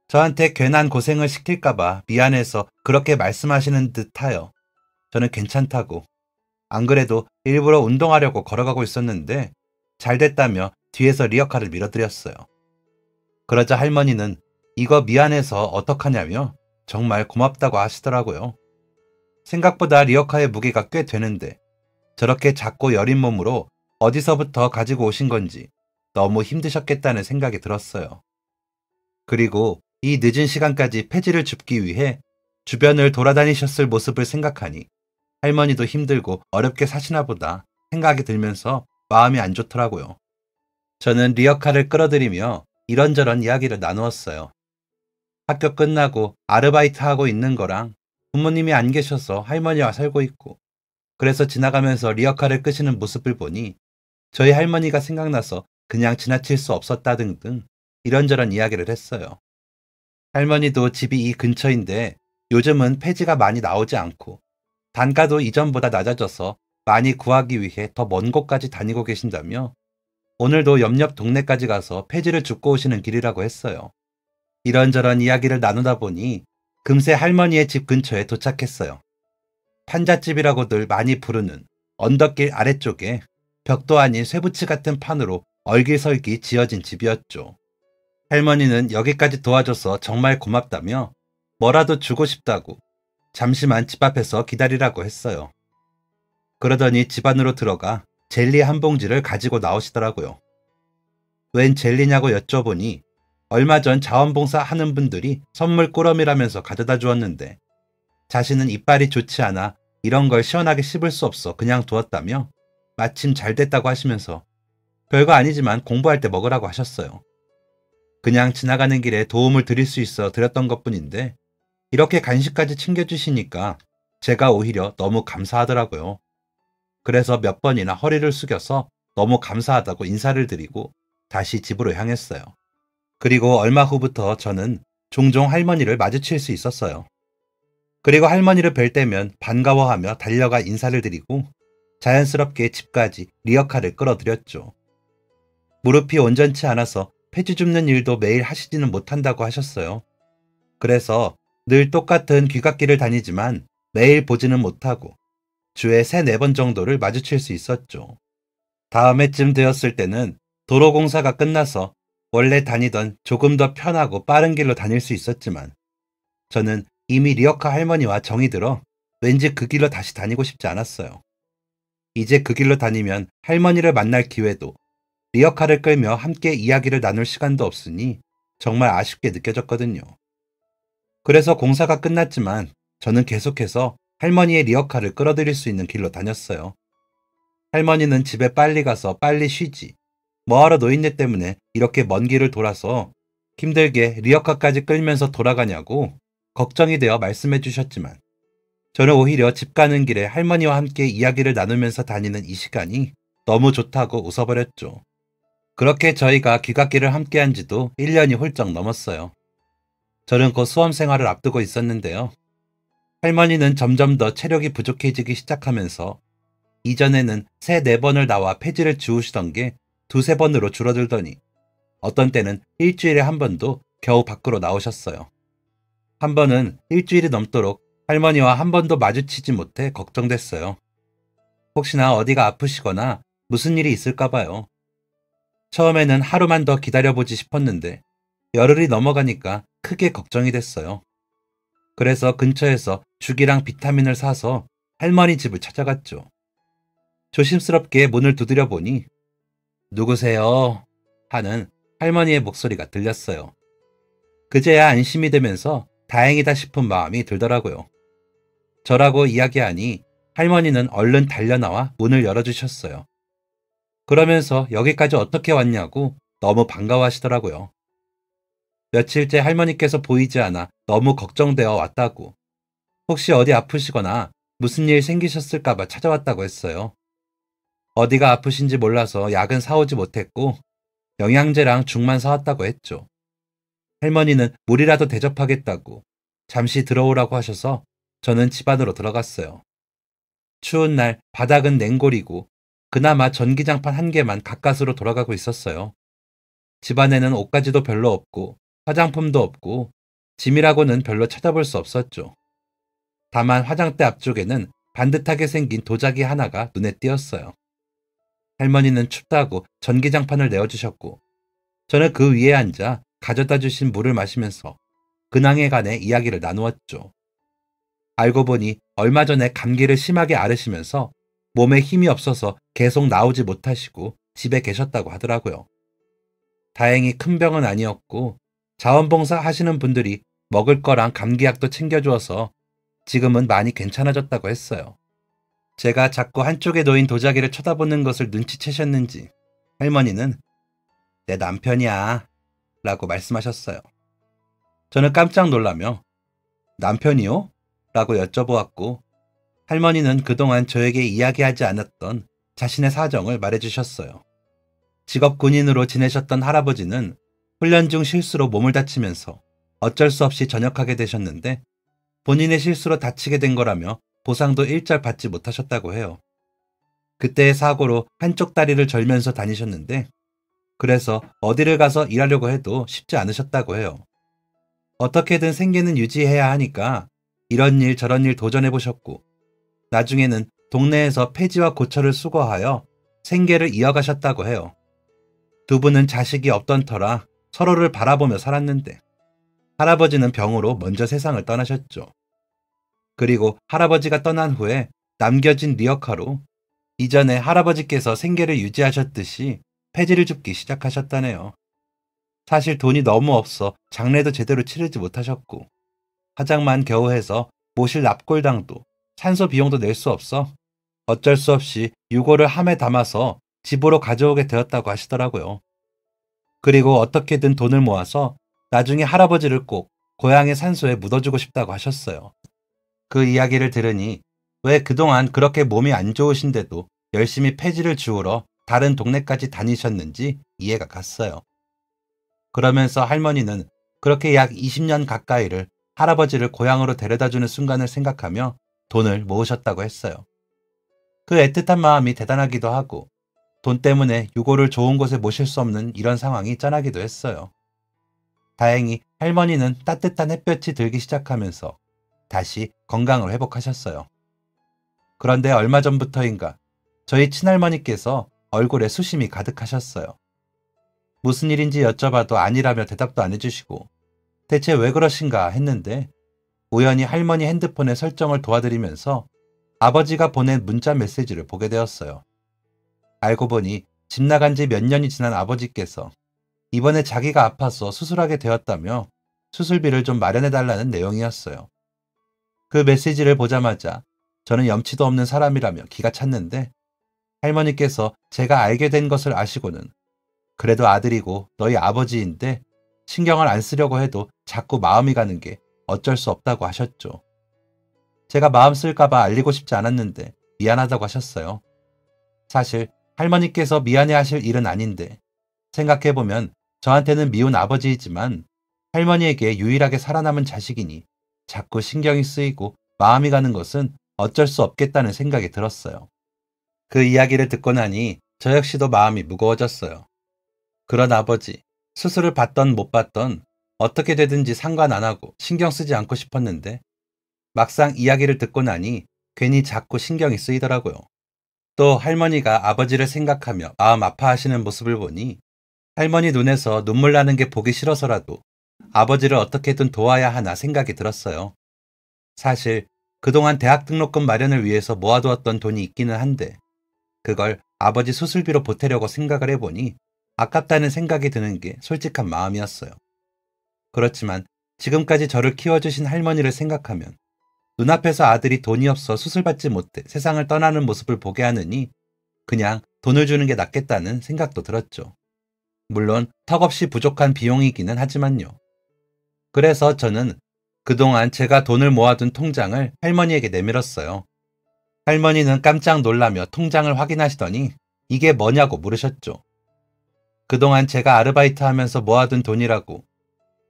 저한테 괜한 고생을 시킬까봐 미안해서 그렇게 말씀하시는 듯하여 저는 괜찮다고, 안 그래도 일부러 운동하려고 걸어가고 있었는데 잘 됐다며 뒤에서 리어카를 밀어드렸어요. 그러자 할머니는 이거 미안해서 어떡하냐며 정말 고맙다고 하시더라고요. 생각보다 리어카의 무게가 꽤 되는데 저렇게 작고 여린 몸으로 어디서부터 가지고 오신 건지 너무 힘드셨겠다는 생각이 들었어요. 그리고 이 늦은 시간까지 폐지를 줍기 위해 주변을 돌아다니셨을 모습을 생각하니 할머니도 힘들고 어렵게 사시나 보다 생각이 들면서 마음이 안 좋더라고요. 저는 리어카를 끌어들이며 이런저런 이야기를 나누었어요. 학교 끝나고 아르바이트하고 있는 거랑 부모님이 안 계셔서 할머니와 살고 있고 그래서 지나가면서 리어카를 끄시는 모습을 보니 저희 할머니가 생각나서 그냥 지나칠 수 없었다 등등 이런저런 이야기를 했어요. 할머니도 집이 이 근처인데 요즘은 폐지가 많이 나오지 않고 단가도 이전보다 낮아져서 많이 구하기 위해 더 먼 곳까지 다니고 계신다며 오늘도 옆 동네까지 가서 폐지를 줍고 오시는 길이라고 했어요. 이런저런 이야기를 나누다 보니 금세 할머니의 집 근처에 도착했어요. 판잣집이라고들 많이 부르는 언덕길 아래쪽에 벽도 아닌 쇠붙이 같은 판으로 얼기설기 지어진 집이었죠. 할머니는 여기까지 도와줘서 정말 고맙다며 뭐라도 주고 싶다고 잠시만 집 앞에서 기다리라고 했어요. 그러더니 집 안으로 들어가 젤리 한 봉지를 가지고 나오시더라고요. 웬 젤리냐고 여쭤보니 얼마 전 자원봉사 하는 분들이 선물 꾸러미라면서 가져다 주었는데 자신은 이빨이 좋지 않아 이런 걸 시원하게 씹을 수 없어 그냥 두었다며 마침 잘 됐다고 하시면서 별거 아니지만 공부할 때 먹으라고 하셨어요. 그냥 지나가는 길에 도움을 드릴 수 있어 드렸던 것뿐인데 이렇게 간식까지 챙겨주시니까 제가 오히려 너무 감사하더라고요. 그래서 몇 번이나 허리를 숙여서 너무 감사하다고 인사를 드리고 다시 집으로 향했어요. 그리고 얼마 후부터 저는 종종 할머니를 마주칠 수 있었어요. 그리고 할머니를 뵐 때면 반가워하며 달려가 인사를 드리고 자연스럽게 집까지 리어카를 끌어들였죠. 무릎이 온전치 않아서 폐지 줍는 일도 매일 하시지는 못한다고 하셨어요. 그래서 늘 똑같은 귀갓길을 다니지만 매일 보지는 못하고 주에 3-4번 정도를 마주칠 수 있었죠. 다음해쯤 되었을 때는 도로공사가 끝나서 원래 다니던 조금 더 편하고 빠른 길로 다닐 수 있었지만 저는 이미 리어카 할머니와 정이 들어 왠지 그 길로 다시 다니고 싶지 않았어요. 이제 그 길로 다니면 할머니를 만날 기회도, 리어카를 끌며 함께 이야기를 나눌 시간도 없으니 정말 아쉽게 느껴졌거든요. 그래서 공사가 끝났지만 저는 계속해서 할머니의 리어카를 끌어들일 수 있는 길로 다녔어요. 할머니는 집에 빨리 가서 빨리 쉬지. 뭐하러 노인네 때문에 이렇게 먼 길을 돌아서 힘들게 리어카까지 끌면서 돌아가냐고 걱정이 되어 말씀해 주셨지만 저는 오히려 집 가는 길에 할머니와 함께 이야기를 나누면서 다니는 이 시간이 너무 좋다고 웃어버렸죠. 그렇게 저희가 귀갓길을 함께한 지도 1년이 훌쩍 넘었어요. 저는 곧 수험 생활을 앞두고 있었는데요. 할머니는 점점 더 체력이 부족해지기 시작하면서 이전에는 3, 4번을 나와 폐지를 주우시던 게 2, 3번으로 줄어들더니 어떤 때는 일주일에 한 번도 겨우 밖으로 나오셨어요. 한 번은 일주일이 넘도록 할머니와 한 번도 마주치지 못해 걱정됐어요. 혹시나 어디가 아프시거나 무슨 일이 있을까 봐요. 처음에는 하루만 더 기다려보지 싶었는데 열흘이 넘어가니까 크게 걱정이 됐어요. 그래서 근처에서 죽이랑 비타민을 사서 할머니 집을 찾아갔죠. 조심스럽게 문을 두드려 보니 누구세요? 하는 할머니의 목소리가 들렸어요. 그제야 안심이 되면서 다행이다 싶은 마음이 들더라고요. 저라고 이야기하니 할머니는 얼른 달려나와 문을 열어주셨어요. 그러면서 여기까지 어떻게 왔냐고 너무 반가워하시더라고요. 며칠째 할머니께서 보이지 않아 너무 걱정되어 왔다고, 혹시 어디 아프시거나 무슨 일 생기셨을까봐 찾아왔다고 했어요. 어디가 아프신지 몰라서 약은 사오지 못했고 영양제랑 죽만 사왔다고 했죠. 할머니는 물이라도 대접하겠다고 잠시 들어오라고 하셔서 저는 집 안으로 들어갔어요. 추운 날 바닥은 냉골이고 그나마 전기장판 한 개만 가까스로 돌아가고 있었어요. 집안에는 옷가지도 별로 없고 화장품도 없고 짐이라고는 별로 찾아볼 수 없었죠. 다만 화장대 앞쪽에는 반듯하게 생긴 도자기 하나가 눈에 띄었어요. 할머니는 춥다고 전기장판을 내어주셨고 저는 그 위에 앉아 가져다 주신 물을 마시면서 근황에 관해 이야기를 나누었죠. 알고 보니 얼마 전에 감기를 심하게 앓으시면서 몸에 힘이 없어서 계속 나오지 못하시고 집에 계셨다고 하더라고요. 다행히 큰 병은 아니었고 자원봉사 하시는 분들이 먹을 거랑 감기약도 챙겨주어서 지금은 많이 괜찮아졌다고 했어요. 제가 자꾸 한쪽에 놓인 도자기를 쳐다보는 것을 눈치채셨는지 할머니는 내 남편이야 라고 말씀하셨어요. 저는 깜짝 놀라며 남편이요? 라고 여쭤보았고 할머니는 그동안 저에게 이야기하지 않았던 자신의 사정을 말해주셨어요. 직업 군인으로 지내셨던 할아버지는 훈련 중 실수로 몸을 다치면서 어쩔 수 없이 전역하게 되셨는데 본인의 실수로 다치게 된 거라며 보상도 일절 받지 못하셨다고 해요. 그때의 사고로 한쪽 다리를 절면서 다니셨는데 그래서 어디를 가서 일하려고 해도 쉽지 않으셨다고 해요. 어떻게든 생계는 유지해야 하니까 이런 일 저런 일 도전해보셨고 나중에는 동네에서 폐지와 고철을 수거하여 생계를 이어가셨다고 해요. 두 분은 자식이 없던 터라 서로를 바라보며 살았는데 할아버지는 병으로 먼저 세상을 떠나셨죠. 그리고 할아버지가 떠난 후에 남겨진 리어카로 이전에 할아버지께서 생계를 유지하셨듯이 폐지를 줍기 시작하셨다네요. 사실 돈이 너무 없어 장례도 제대로 치르지 못하셨고 화장만 겨우 해서 모실 납골당도 산소 비용도 낼 수 없어 어쩔 수 없이 유골을 함에 담아서 집으로 가져오게 되었다고 하시더라고요. 그리고 어떻게든 돈을 모아서 나중에 할아버지를 꼭 고향의 산소에 묻어주고 싶다고 하셨어요. 그 이야기를 들으니 왜 그동안 그렇게 몸이 안 좋으신데도 열심히 폐지를 주우러 다른 동네까지 다니셨는지 이해가 갔어요. 그러면서 할머니는 그렇게 약 20년 가까이를 할아버지를 고향으로 데려다주는 순간을 생각하며 돈을 모으셨다고 했어요. 그 애틋한 마음이 대단하기도 하고 돈 때문에 유골을 좋은 곳에 모실 수 없는 이런 상황이 짠하기도 했어요. 다행히 할머니는 따뜻한 햇볕이 들기 시작하면서 다시 건강을 회복하셨어요. 그런데 얼마 전부터인가 저희 친할머니께서 얼굴에 수심이 가득하셨어요. 무슨 일인지 여쭤봐도 아니라며 대답도 안 해주시고 대체 왜 그러신가 했는데 우연히 할머니 핸드폰의 설정을 도와드리면서 아버지가 보낸 문자 메시지를 보게 되었어요. 알고 보니 집 나간 지 몇 년이 지난 아버지께서 이번에 자기가 아파서 수술하게 되었다며 수술비를 좀 마련해달라는 내용이었어요. 그 메시지를 보자마자 저는 염치도 없는 사람이라며 기가 찼는데, 할머니께서 제가 알게 된 것을 아시고는 그래도 아들이고 너희 아버지인데 신경을 안 쓰려고 해도 자꾸 마음이 가는 게 어쩔 수 없다고 하셨죠. 제가 마음 쓸까봐 알리고 싶지 않았는데 미안하다고 하셨어요. 사실 할머니께서 미안해하실 일은 아닌데, 생각해보면 저한테는 미운 아버지이지만 할머니에게 유일하게 살아남은 자식이니 자꾸 신경이 쓰이고 마음이 가는 것은 어쩔 수 없겠다는 생각이 들었어요. 그 이야기를 듣고 나니 저 역시도 마음이 무거워졌어요. 그런 아버지, 수술을 받던 못 받던 어떻게 되든지 상관 안 하고 신경 쓰지 않고 싶었는데, 막상 이야기를 듣고 나니 괜히 자꾸 신경이 쓰이더라고요. 또 할머니가 아버지를 생각하며 마음 아파하시는 모습을 보니 할머니 눈에서 눈물 나는 게 보기 싫어서라도 아버지를 어떻게든 도와야 하나 생각이 들었어요. 사실 그동안 대학 등록금 마련을 위해서 모아두었던 돈이 있기는 한데, 그걸 아버지 수술비로 보태려고 생각을 해보니 아깝다는 생각이 드는 게 솔직한 마음이었어요. 그렇지만 지금까지 저를 키워주신 할머니를 생각하면 눈앞에서 아들이 돈이 없어 수술받지 못해 세상을 떠나는 모습을 보게 하느니 그냥 돈을 주는 게 낫겠다는 생각도 들었죠. 물론 턱없이 부족한 비용이기는 하지만요. 그래서 저는 그동안 제가 돈을 모아둔 통장을 할머니에게 내밀었어요. 할머니는 깜짝 놀라며 통장을 확인하시더니 이게 뭐냐고 물으셨죠. 그동안 제가 아르바이트 하면서 모아둔 돈이라고,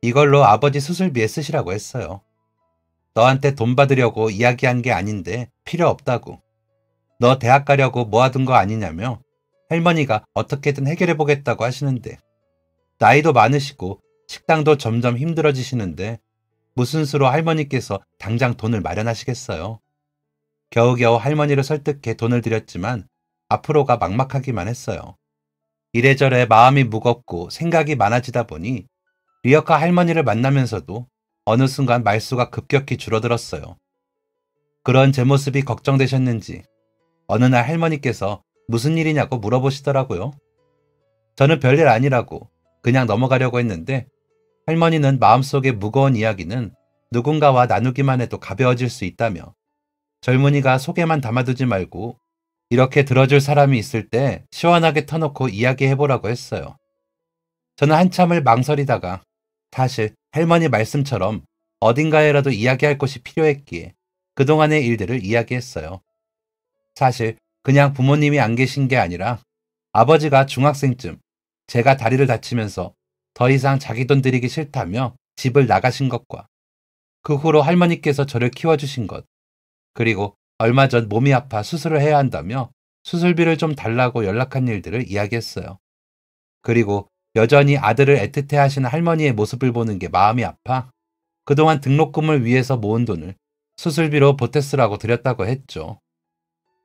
이걸로 아버지 수술비에 쓰시라고 했어요. 너한테 돈 받으려고 이야기한 게 아닌데 필요 없다고. 너 대학 가려고 모아둔 거 아니냐며 할머니가 어떻게든 해결해보겠다고 하시는데, 나이도 많으시고 식당도 점점 힘들어지시는데 무슨 수로 할머니께서 당장 돈을 마련하시겠어요. 겨우겨우 할머니를 설득해 돈을 드렸지만 앞으로가 막막하기만 했어요. 이래저래 마음이 무겁고 생각이 많아지다 보니 리어카 할머니를 만나면서도 어느 순간 말수가 급격히 줄어들었어요. 그런 제 모습이 걱정되셨는지 어느 날 할머니께서 무슨 일이냐고 물어보시더라고요. 저는 별일 아니라고 그냥 넘어가려고 했는데, 할머니는 마음속에 무거운 이야기는 누군가와 나누기만 해도 가벼워질 수 있다며 젊은이가 속에만 담아두지 말고 이렇게 들어줄 사람이 있을 때 시원하게 터놓고 이야기해보라고 했어요. 저는 한참을 망설이다가 사실 할머니 말씀처럼 어딘가에라도 이야기할 곳이 필요했기에 그동안의 일들을 이야기했어요. 사실 그냥 부모님이 안 계신 게 아니라 아버지가 중학생쯤 제가 다리를 다치면서 더 이상 자기 돈 들이기 싫다며 집을 나가신 것과 그 후로 할머니께서 저를 키워주신 것, 그리고 얼마 전 몸이 아파 수술을 해야 한다며 수술비를 좀 달라고 연락한 일들을 이야기했어요. 그리고 여전히 아들을 애틋해 하시는 할머니의 모습을 보는 게 마음이 아파 그동안 등록금을 위해서 모은 돈을 수술비로 보태 쓰라고 드렸다고 했죠.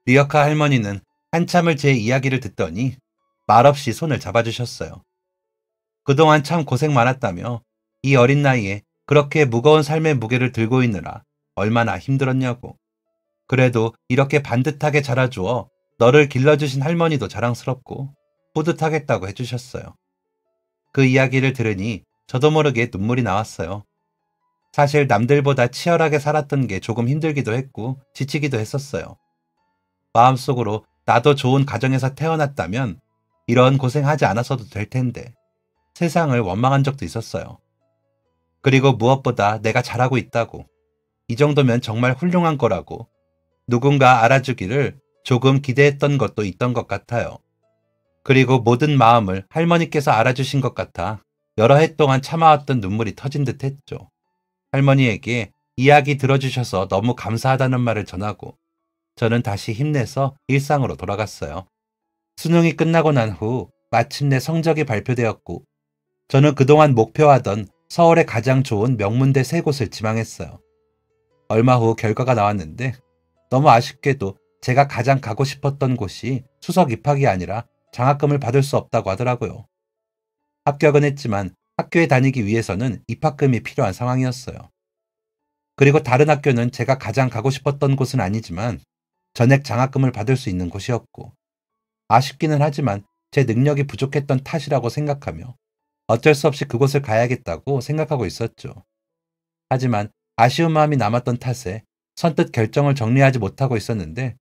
리어카 할머니는 한참을 제 이야기를 듣더니 말없이 손을 잡아주셨어요. 그동안 참 고생 많았다며 이 어린 나이에 그렇게 무거운 삶의 무게를 들고 있느라 얼마나 힘들었냐고. 그래도 이렇게 반듯하게 자라주어 너를 길러주신 할머니도 자랑스럽고 뿌듯하겠다고 해주셨어요. 그 이야기를 들으니 저도 모르게 눈물이 나왔어요. 사실 남들보다 치열하게 살았던 게 조금 힘들기도 했고 지치기도 했었어요. 마음속으로 나도 좋은 가정에서 태어났다면 이런 고생하지 않았어도 될 텐데 세상을 원망한 적도 있었어요. 그리고 무엇보다 내가 잘하고 있다고, 이 정도면 정말 훌륭한 거라고 누군가 알아주기를 조금 기대했던 것도 있던 것 같아요. 그리고 모든 마음을 할머니께서 알아주신 것 같아 여러 해 동안 참아왔던 눈물이 터진 듯 했죠. 할머니에게 이야기 들어주셔서 너무 감사하다는 말을 전하고 저는 다시 힘내서 일상으로 돌아갔어요. 수능이 끝나고 난 후 마침내 성적이 발표되었고 저는 그동안 목표하던 서울의 가장 좋은 명문대 3곳을 지망했어요. 얼마 후 결과가 나왔는데 너무 아쉽게도 제가 가장 가고 싶었던 곳이 수석 입학이 아니라 장학금을 받을 수 없다고 하더라고요. 합격은 했지만 학교에 다니기 위해서는 입학금이 필요한 상황이었어요. 그리고 다른 학교는 제가 가장 가고 싶었던 곳은 아니지만 전액 장학금을 받을 수 있는 곳이었고, 아쉽기는 하지만 제 능력이 부족했던 탓이라고 생각하며 어쩔 수 없이 그곳을 가야겠다고 생각하고 있었죠. 하지만 아쉬운 마음이 남았던 탓에 선뜻 결정을 정리하지 못하고 있었는데,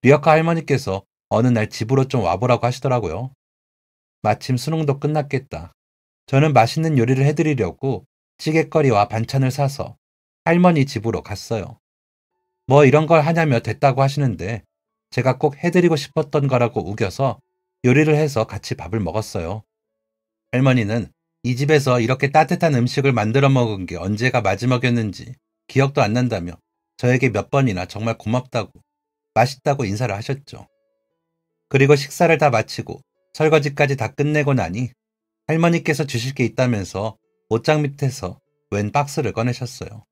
리어카 할머니께서 어느 날 집으로 좀 와보라고 하시더라고요. 마침 수능도 끝났겠다. 저는 맛있는 요리를 해드리려고 찌개거리와 반찬을 사서 할머니 집으로 갔어요. 뭐 이런 걸 하냐며 됐다고 하시는데, 제가 꼭 해드리고 싶었던 거라고 우겨서 요리를 해서 같이 밥을 먹었어요. 할머니는 이 집에서 이렇게 따뜻한 음식을 만들어 먹은 게 언제가 마지막이었는지 기억도 안 난다며 저에게 몇 번이나 정말 고맙다고, 맛있다고 인사를 하셨죠. 그리고 식사를 다 마치고 설거지까지 다 끝내고 나니 할머니께서 주실 게 있다면서 옷장 밑에서 웬 박스를 꺼내셨어요.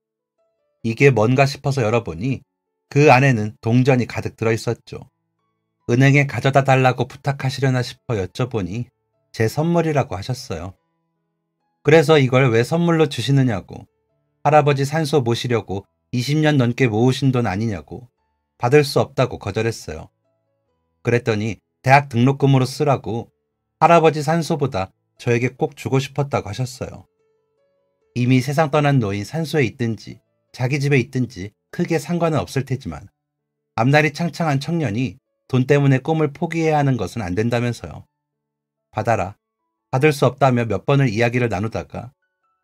이게 뭔가 싶어서 열어보니 그 안에는 동전이 가득 들어있었죠. 은행에 가져다 달라고 부탁하시려나 싶어 여쭤보니 제 선물이라고 하셨어요. 그래서 이걸 왜 선물로 주시느냐고, 할아버지 산소 모시려고 20년 넘게 모으신 돈 아니냐고, 받을 수 없다고 거절했어요. 그랬더니 대학 등록금으로 쓰라고, 할아버지 산소보다 저에게 꼭 주고 싶었다고 하셨어요. 이미 세상 떠난 노인 산소에 있든지 자기 집에 있든지 크게 상관은 없을 테지만 앞날이 창창한 청년이 돈 때문에 꿈을 포기해야 하는 것은 안 된다면서요. 받아라. 받을 수 없다며 몇 번을 이야기를 나누다가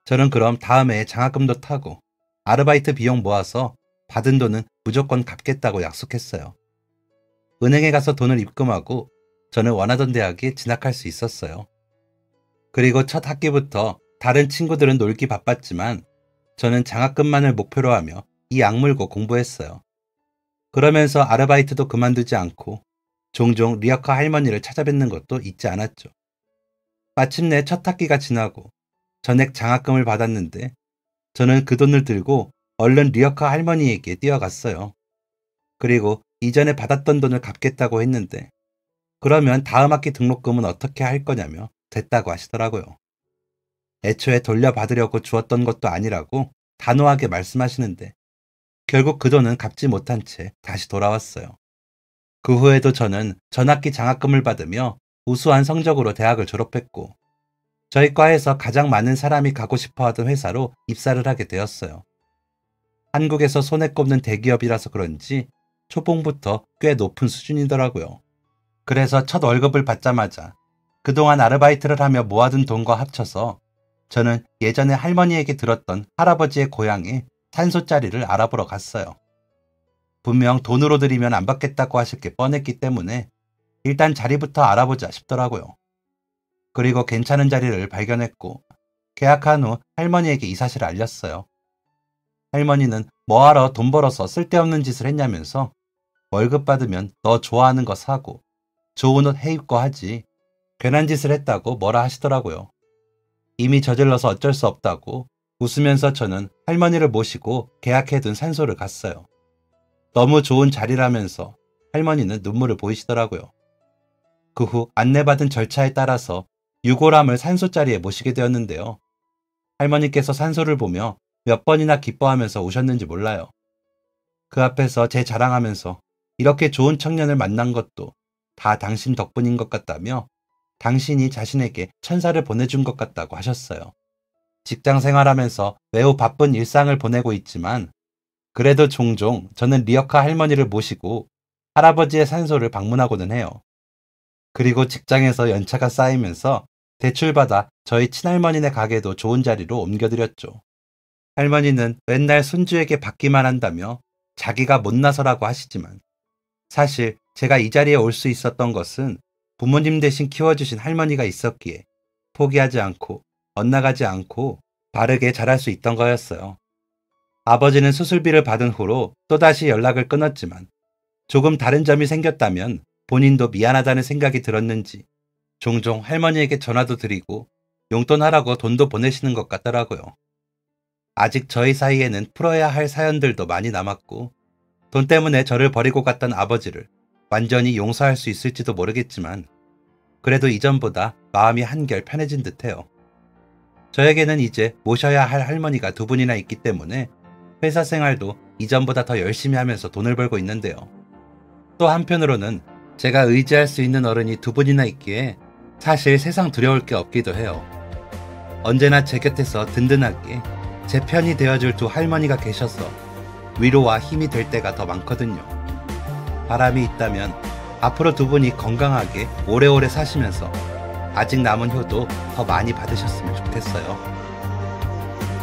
저는 그럼 다음 해에 장학금도 타고 아르바이트 비용 모아서 받은 돈은 무조건 갚겠다고 약속했어요. 은행에 가서 돈을 입금하고 저는 원하던 대학에 진학할 수 있었어요. 그리고 첫 학기부터 다른 친구들은 놀기 바빴지만 저는 장학금만을 목표로 하며 이 악물고 공부했어요. 그러면서 아르바이트도 그만두지 않고 종종 리어카 할머니를 찾아뵙는 것도 잊지 않았죠. 마침내 첫 학기가 지나고 전액 장학금을 받았는데 저는 그 돈을 들고 얼른 리어카 할머니에게 뛰어갔어요. 그리고 이전에 받았던 돈을 갚겠다고 했는데, 그러면 다음 학기 등록금은 어떻게 할 거냐며 됐다고 하시더라고요. 애초에 돌려받으려고 주었던 것도 아니라고 단호하게 말씀하시는데 결국 그 돈은 갚지 못한 채 다시 돌아왔어요. 그 후에도 저는 전학기 장학금을 받으며 우수한 성적으로 대학을 졸업했고 저희 과에서 가장 많은 사람이 가고 싶어 하던 회사로 입사를 하게 되었어요. 한국에서 손에 꼽는 대기업이라서 그런지 초봉부터 꽤 높은 수준이더라고요. 그래서 첫 월급을 받자마자 그동안 아르바이트를 하며 모아둔 돈과 합쳐서 저는 예전에 할머니에게 들었던 할아버지의 고향에 산소짜리를 알아보러 갔어요. 분명 돈으로 드리면 안 받겠다고 하실 게 뻔했기 때문에 일단 자리부터 알아보자 싶더라고요. 그리고 괜찮은 자리를 발견했고 계약한 후 할머니에게 이 사실을 알렸어요. 할머니는 뭐하러 돈 벌어서 쓸데없는 짓을 했냐면서 월급 받으면 너 좋아하는 거 사고 좋은 옷 해입고 하지, 괜한 짓을 했다고 뭐라 하시더라고요. 이미 저질러서 어쩔 수 없다고 웃으면서 저는 할머니를 모시고 계약해둔 산소를 갔어요. 너무 좋은 자리라면서 할머니는 눈물을 보이시더라고요. 그 후 안내받은 절차에 따라서 유골함을 산소 자리에 모시게 되었는데요. 할머니께서 산소를 보며 몇 번이나 기뻐하면서 우셨는지 몰라요. 그 앞에서 제 자랑하면서 이렇게 좋은 청년을 만난 것도 다 당신 덕분인 것 같다며 당신이 자신에게 천사를 보내준 것 같다고 하셨어요. 직장 생활하면서 매우 바쁜 일상을 보내고 있지만 그래도 종종 저는 리어카 할머니를 모시고 할아버지의 산소를 방문하고는 해요. 그리고 직장에서 연차가 쌓이면서 대출받아 저희 친할머니네 가게도 좋은 자리로 옮겨드렸죠. 할머니는 맨날 손주에게 받기만 한다며 자기가 못나서라고 하시지만 사실 제가 이 자리에 올 수 있었던 것은 부모님 대신 키워주신 할머니가 있었기에 포기하지 않고 엇나가지 않고 바르게 자랄 수 있던 거였어요. 아버지는 수술비를 받은 후로 또다시 연락을 끊었지만 조금 다른 점이 생겼다면 본인도 미안하다는 생각이 들었는지 종종 할머니에게 전화도 드리고 용돈 하라고 돈도 보내시는 것 같더라고요. 아직 저희 사이에는 풀어야 할 사연들도 많이 남았고 돈 때문에 저를 버리고 갔던 아버지를 완전히 용서할 수 있을지도 모르겠지만 그래도 이전보다 마음이 한결 편해진 듯해요. 저에게는 이제 모셔야 할 할머니가 두 분이나 있기 때문에 회사 생활도 이전보다 더 열심히 하면서 돈을 벌고 있는데요. 또 한편으로는 제가 의지할 수 있는 어른이 두 분이나 있기에 사실 세상 두려울 게 없기도 해요. 언제나 제 곁에서 든든하게 제 편이 되어줄 두 할머니가 계셔서 위로와 힘이 될 때가 더 많거든요. 바람이 있다면 앞으로 두 분이 건강하게 오래오래 사시면서 아직 남은 효도 더 많이 받으셨으면 좋겠어요.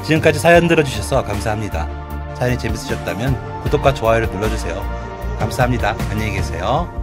지금까지 사연 들어주셔서 감사합니다. 사연이 재밌으셨다면 구독과 좋아요를 눌러주세요. 감사합니다. 안녕히 계세요.